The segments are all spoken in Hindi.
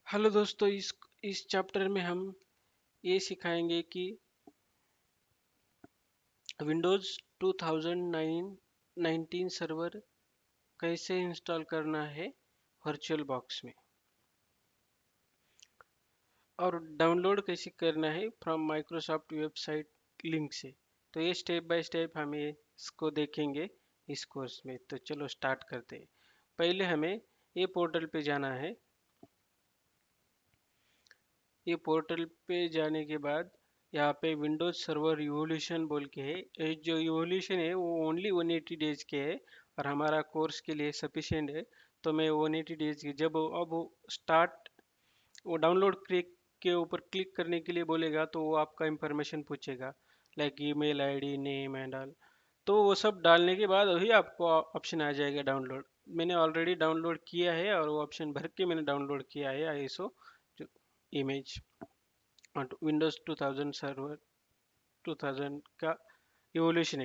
हेलो दोस्तों, इस चैप्टर में हम ये सिखाएंगे कि विंडोज़ 2019 सर्वर कैसे इंस्टॉल करना है वर्चुअल बॉक्स में और डाउनलोड कैसे करना है फ्रॉम माइक्रोसॉफ्ट वेबसाइट लिंक से। तो ये स्टेप बाय स्टेप हम इसको देखेंगे इस कोर्स में। तो चलो स्टार्ट करते हैं। पहले हमें ये पोर्टल पे जाना है। ये पोर्टल पे जाने के बाद यहाँ पे विंडोज सर्वर इवोल्यूशन बोल के है। ये जो इवोल्यूशन है वो ओनली 180 डेज के है और हमारा कोर्स के लिए सफिशिएंट है। तो मैं 180 डेज की जब अब वो स्टार्ट वो डाउनलोड क्लिक के ऊपर क्लिक करने के लिए बोलेगा तो वो आपका इंफॉर्मेशन पूछेगा, like email ID name and all. तो वो सब डालने के बाद वही आपको ऑप्शन आ जाएगा डाउनलोड। मैंने ऑलरेडी डाउनलोड किया है और वो ऑप्शन भर के मैंने डाउनलोड किया है आईएसओ इमेज और विंडोज 2000 सर्वर 2000 का इवोल्यूशन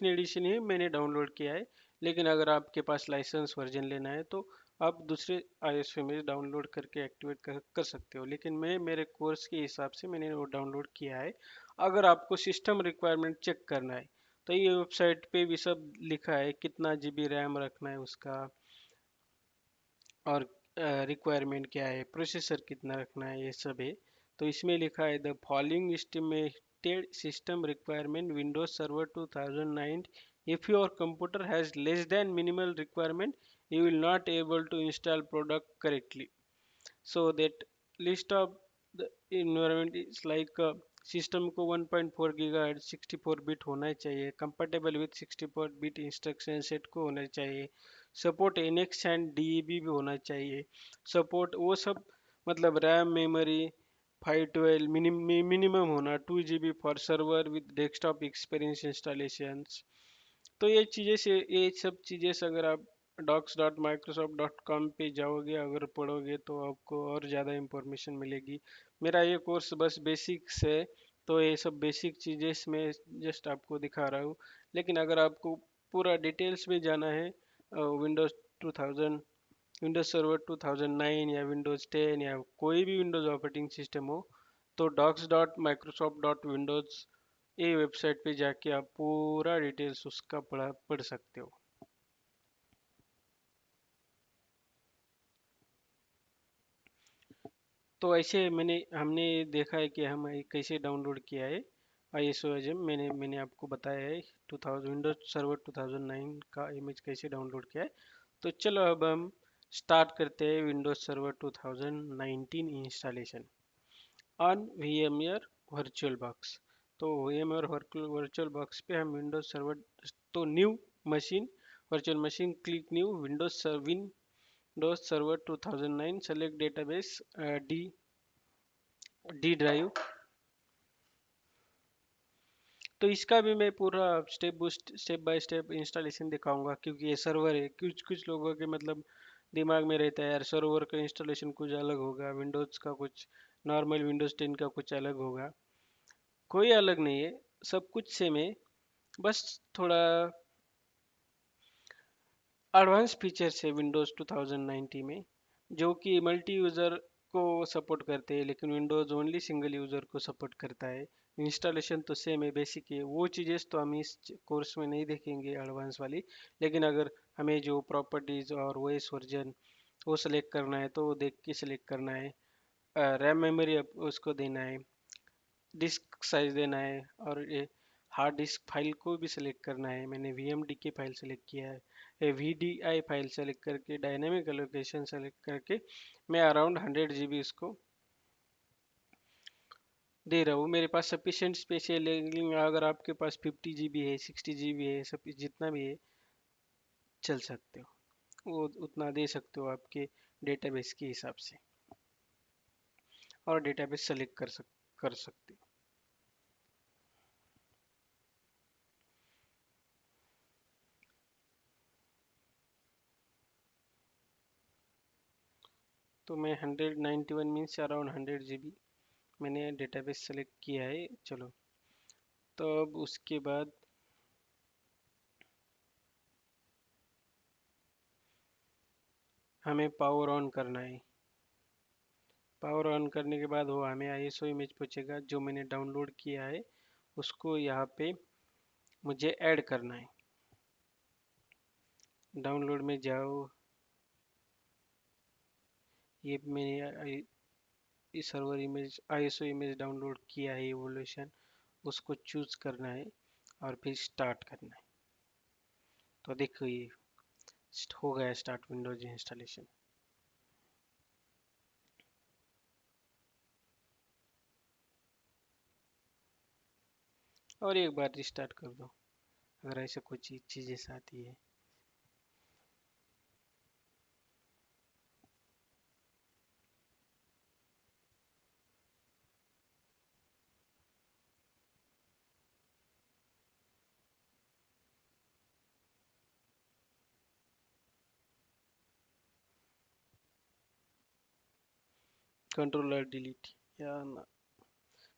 एडिशन ही मैंने डाउनलोड किया है। लेकिन अगर आपके पास लाइसेंस वर्जन लेना है तो आप दूसरे आईएसओ में डाउनलोड करके एक्टिवेट कर सकते हो, लेकिन मैं मेरे कोर्स के हिसाब से मैंने वो डाउनलोड किया है। अगर आपको सिस्टम रिक्वायरमेंट चेक करना है तो ये वेबसाइट पे भी सब लिखा है, कितना जीबी रैम रखना है उसका और रिक्वायरमेंट क्या है, प्रोसेसर कितना रखना है, ये सब है। तो इसमें लिखा है the following estimated system requirement Windows server 2009। if your computer has less than minimal requirement, you will not able to install product correctly. So that list of the environment is like system को 1.4 गीगाहर्ट्ज 64 बिट होना चाहिए, compatible with 64 bit instruction set को होना चाहिए, सपोर्ट एनएक्स एंड डीईबी भी होना चाहिए, सपोर्ट वो सब मतलब रैम मेमोरी 512 मिनिमम होना, 2 GB for server with desktop experience installations. तो ये सब चीज़ें से अगर आप docs.microsoft.com पे जाओगे, अगर पढ़ोगे तो आपको और ज़्यादा इंफॉर्मेशन मिलेगी। मेरा ये कोर्स बस बेसिक्स है, तो ये सब बेसिक चीज़ें मैं जस्ट आपको दिखा रहा हूँ। लेकिन अगर आपको पूरा डिटेल्स में जाना है विंडोज़ 2000 विंडोज सर्वर 2009 या विंडोज़ 10 या कोई भी विंडोज़ ऑपरेटिंग सिस्टम हो, तो docs.microsoft.windows ये वेबसाइट पे जाके आप पूरा डिटेल्स उसका पढ़ सकते हो। तो ऐसे हमने देखा है कि हम ये कैसे डाउनलोड किया है आईएसओ एजम। मैंने आपको बताया है 2000 विंडोज सर्वर 2009 का इमेज कैसे डाउनलोड किया है। तो चलो अब हम स्टार्ट करते हैं Windows server 2019 installation on VMware virtual box. तो VMware वर्चुअल बॉक्स पे हम विंडोज सर्वर, तो new machine virtual machine, click new Windows server 2009, select database D D drive. तो इसका भी मैं पूरा स्टेप बाय स्टेप इंस्टॉलेशन दिखाऊंगा, क्योंकि ये सर्वर है। कुछ कुछ लोगों के मतलब दिमाग में रहता है यार सर्वर का इंस्टॉलेशन कुछ अलग होगा, विंडोज़ का कुछ नॉर्मल विंडोज़ 10 का कुछ अलग होगा। कोई अलग नहीं है, सब कुछ सेम है। बस थोड़ा एडवांस फीचर्स है विंडोज़ 2090 में, जो कि मल्टी यूज़र को सपोर्ट करते हैं, लेकिन विंडोज़ ओनली सिंगल यूज़र को सपोर्ट करता है। इंस्टॉलेशन तो सेम है, बेसिक है। वो चीज़ें तो हम इस कोर्स में नहीं देखेंगे एडवांस वाली। लेकिन अगर हमें जो प्रॉपर्टीज़ और ओएस वर्जन वो सेलेक्ट करना है तो वो देख के सेलेक्ट करना है। रैम मेमोरी उसको देना है, डिस्क साइज देना है, और ये हार्ड डिस्क फाइल को भी सिलेक्ट करना है। मैंने VMDK फाइल सेलेक्ट किया है, ये VDI फाइल सेलेक्ट करके डायनेमिक एलोकेशन सेलेक्ट करके मैं अराउंड 100 GB इसको दे रहा हूँ। मेरे पास सफिशिएंट स्पेस है, लेकिन अगर आपके पास 50 GB है, 60 GB है, सब जितना भी है चल सकते हो, वो उतना दे सकते हो आपके डेटाबेस के हिसाब से, और डेटाबेस सेलेक्ट कर सकते हो। तो मैं 191 मीन्स अराउंड 100 GB मैंने डेटाबेस सेलेक्ट किया है। चलो, तो अब उसके बाद हमें पावर ऑन करना है। पावर ऑन करने के बाद वो हमें आईएसओ इमेज पूछेगा, जो मैंने डाउनलोड किया है उसको यहाँ पे मुझे ऐड करना है। डाउनलोड में जाओ, ये मैंने ये server image ISO image download किया है इवोल्यूशन, उसको चूज करना है और फिर स्टार्ट करना है। तो देखो ये हो गया स्टार्ट विंडोज इंस्टॉलेशन। और एक बार रिस्टार्ट कर दो अगर ऐसे कुछ चीजें आती है। कंट्रोलर डिलीट या ना,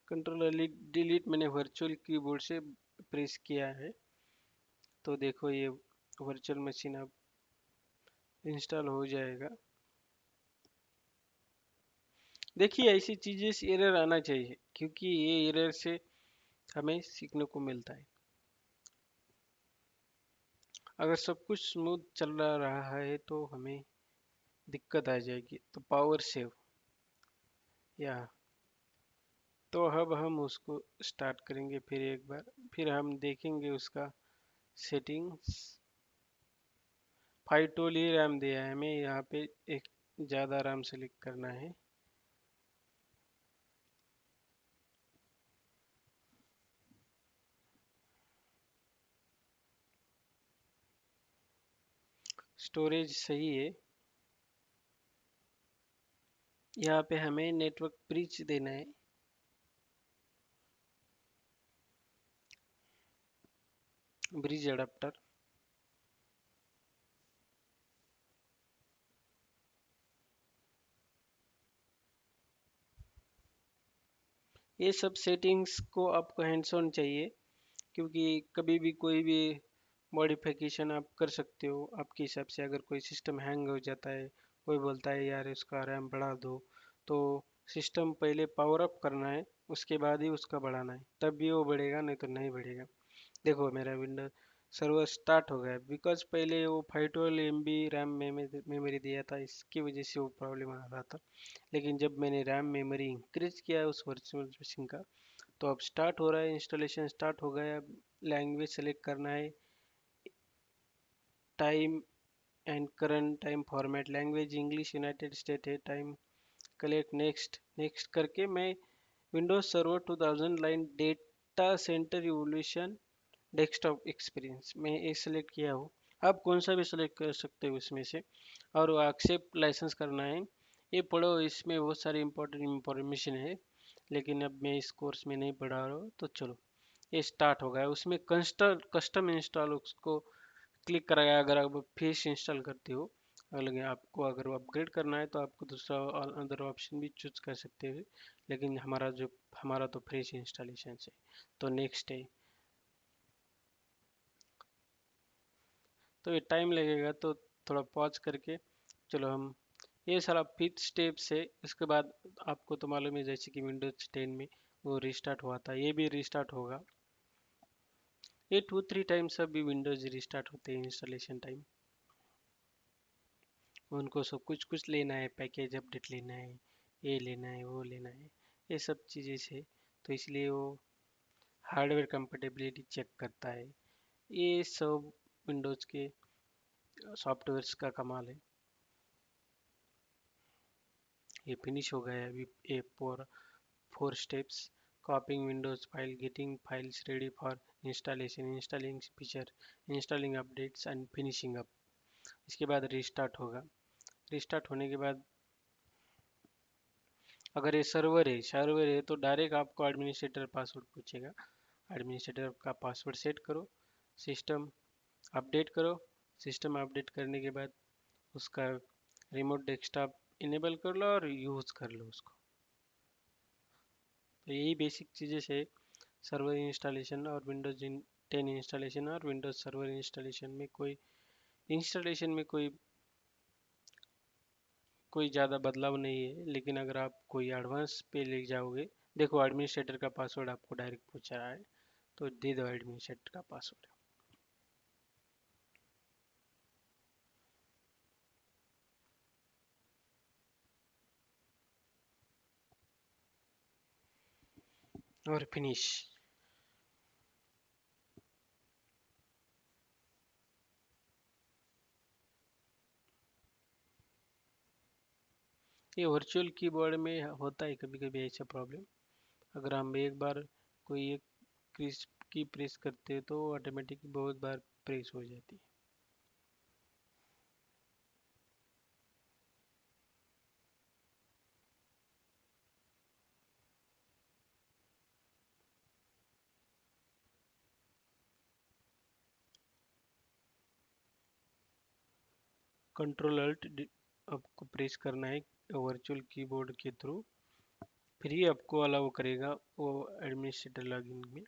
कंट्रोलर डिलीट मैंने वर्चुअल कीबोर्ड से प्रेस किया है। तो देखो ये वर्चुअल मशीन अब इंस्टॉल हो जाएगा। देखिए ऐसी चीजें से एरर आना चाहिए, क्योंकि ये एरर से हमें सीखने को मिलता है। अगर सब कुछ स्मूथ चल रहा है तो हमें दिक्कत आ जाएगी। तो पावर सेव या, तो अब हम उसको स्टार्ट करेंगे फिर एक बार, फिर हम देखेंगे उसका सेटिंग्स। 512 ही रैम दिया है हमें, यहाँ पे एक ज़्यादा रैम सेलेक्ट करना है। स्टोरेज सही है। यहाँ पे हमें नेटवर्क ब्रिज देना है। ब्रिज अडाप्टर, ये सब सेटिंग्स को आपको हैंड्स ऑन चाहिए, क्योंकि कभी भी कोई भी मॉडिफिकेशन आप कर सकते हो आपके हिसाब से। अगर कोई सिस्टम हैंग हो जाता है, कोई बोलता है यार इसका रैम बढ़ा दो, तो सिस्टम पहले पावर अप करना है, उसके बाद ही उसका बढ़ाना है, तब भी वो बढ़ेगा, नहीं तो नहीं बढ़ेगा। देखो मेरा विंडोज सर्वर स्टार्ट हो गया, बिकॉज पहले वो 512 MB रैम मेमोरी दिया था, इसकी वजह से वो प्रॉब्लम आ रहा था। लेकिन जब मैंने रैम मेमोरी इंक्रीज किया उस वर्चुअल मशीन का, तो अब स्टार्ट हो रहा है, इंस्टॉलेशन स्टार्ट हो गया। अब लैंग्वेज सेलेक्ट करना है, time and current time format, language English United state है, टाइम कलेक्ट, नेक्स्ट नेक्स्ट करके मैं Windows server 2000 line data centre evolution desktop experience मैं ये सेलेक्ट किया हूँ। आप कौन सा भी सेलेक्ट कर सकते हो इसमें से, और वो एक्सेप्ट लाइसेंस करना है। ये पढ़ो, इसमें बहुत सारी इंपॉर्टेंट इंफॉर्मेशन है, लेकिन अब मैं इस कोर्स में नहीं पढ़ा रहा हूँ। तो चलो ये स्टार्ट हो गया। उसमें कस्टम इंस्टॉल उसको क्लिक कराया। अगर आप फेस इंस्टॉल करते हो, अगर आपको अगर अपग्रेड करना है तो आपको दूसरा अदर ऑप्शन भी चूज कर सकते हो, लेकिन हमारा तो फ्रेश इंस्टॉलेशन है। तो नेक्स्ट है। तो ये टाइम लगेगा, तो थोड़ा पॉज करके चलो हम, ये सारा फिफ्थ स्टेप से इसके बाद आपको तो मालूम है, जैसे कि विंडोज 10 में वो रिस्टार्ट हुआ था, ये भी रिस्टार्ट होगा। ये 2-3 टाइम सब भी विंडोज रिस्टार्ट होते हैं इंस्टॉलेशन टाइम। उनको सब कुछ कुछ लेना है, पैकेज अपडेट लेना है, ये लेना है, वो लेना है, ये सब चीज़ें से, तो इसलिए वो हार्डवेयर कंपेटेबिलिटी चेक करता है। ये सब विंडोज के सॉफ्टवेयर्स का कमाल है। ये फिनिश हो गया है अभी। ये four steps: कॉपिंग Windows file, getting files ready for installation, installing feature, installing updates and finishing up. इसके बाद रिस्टार्ट होगा। रिस्टार्ट होने के बाद अगर ये सर्वर है तो डायरेक्ट आपको एडमिनिस्ट्रेटर पासवर्ड पूछेगा। एडमिनिस्ट्रेटर का पासवर्ड सेट करो, सिस्टम अपडेट करो। सिस्टम अपडेट करने के बाद उसका रिमोट डेस्कटॉप इनेबल कर लो और यूज़ कर लो उसको। तो यही बेसिक चीज़ें से सर्वर इंस्टॉलेशन और विंडोज 10 इंस्टॉलेशन और विंडोज सर्वर इंस्टॉलेशन में कोई कोई ज़्यादा बदलाव नहीं है, लेकिन अगर आप कोई एडवांस पे ले जाओगे, देखो एडमिनिस्ट्रेटर का पासवर्ड आपको डायरेक्ट पूछ रहा है, तो दे दो एडमिनिस्ट्रेटर का पासवर्ड। और फिनिश। ये वर्चुअल कीबोर्ड में होता है कभी कभी ऐसा प्रॉब्लम। अगर हम एक बार कोई एक की प्रेस करते हैं तो ऑटोमेटिक बहुत बार प्रेस हो जाती है। कंट्रोल अल्ट आपको प्रेस करना है वर्चुअल कीबोर्ड के थ्रू, फिर ही आपको अलाउ करेगा वो एडमिनिस्ट्रेटर लॉगिन में।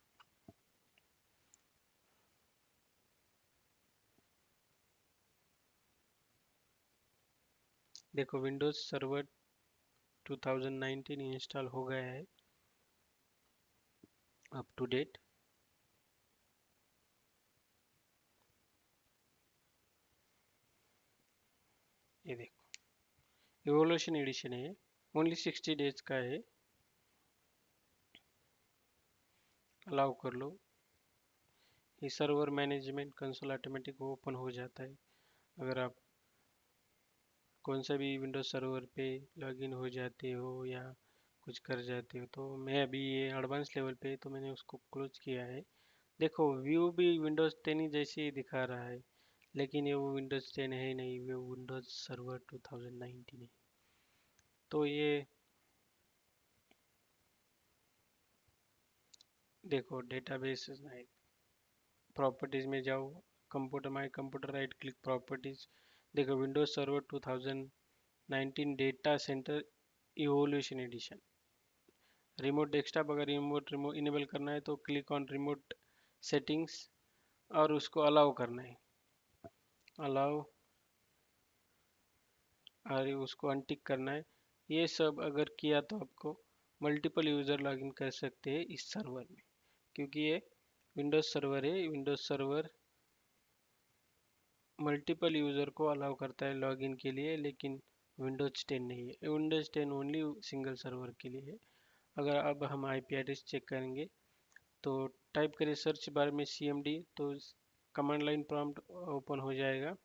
देखो विंडोज सर्वर 2019 इंस्टॉल हो गया है, अप टू डेट। ये देखो इवोल्यूशन एडिशन है, ओनली 60 डेज का है, अलाउ कर लो। ये server management console automatic open हो जाता है अगर आप कौन सा भी विंडोज सर्वर पे लॉगिन हो जाते हो या कुछ कर जाते हो। तो मैं अभी ये एडवांस लेवल पे, तो मैंने उसको क्लोज किया है। देखो व्यू भी विंडोज 10 ही जैसे ही दिखा रहा है, लेकिन ये वो विंडोज 10 है ही नहीं, वो विंडोज सर्वर 2019 है। तो ये देखो डेटाबेस प्रॉपर्टीज में जाओ, computer my computer, right click properties. देखो Windows server 2019 data centre evolution edition, remote desktop. अगर रिमोट रिमोट इनेबल करना है तो क्लिक ऑन रिमोट सेटिंग्स और उसको अलाउ करना है, अलाउ, और उसको अनटिक करना है। ये सब अगर किया तो आपको मल्टीपल यूज़र लॉगिन कर सकते हैं इस सर्वर में, क्योंकि ये विंडोज सर्वर है। विंडोज सर्वर मल्टीपल यूज़र को अलाउ करता है लॉगिन के लिए, लेकिन विंडोज 10 नहीं है। विंडोज 10 ओनली सिंगल सर्वर के लिए है। अगर अब हम आईपी एड्रेस चेक करेंगे तो टाइप करें सर्च बार में CMD, तो कमांड लाइन प्रॉम्प्ट ओपन हो जाएगा।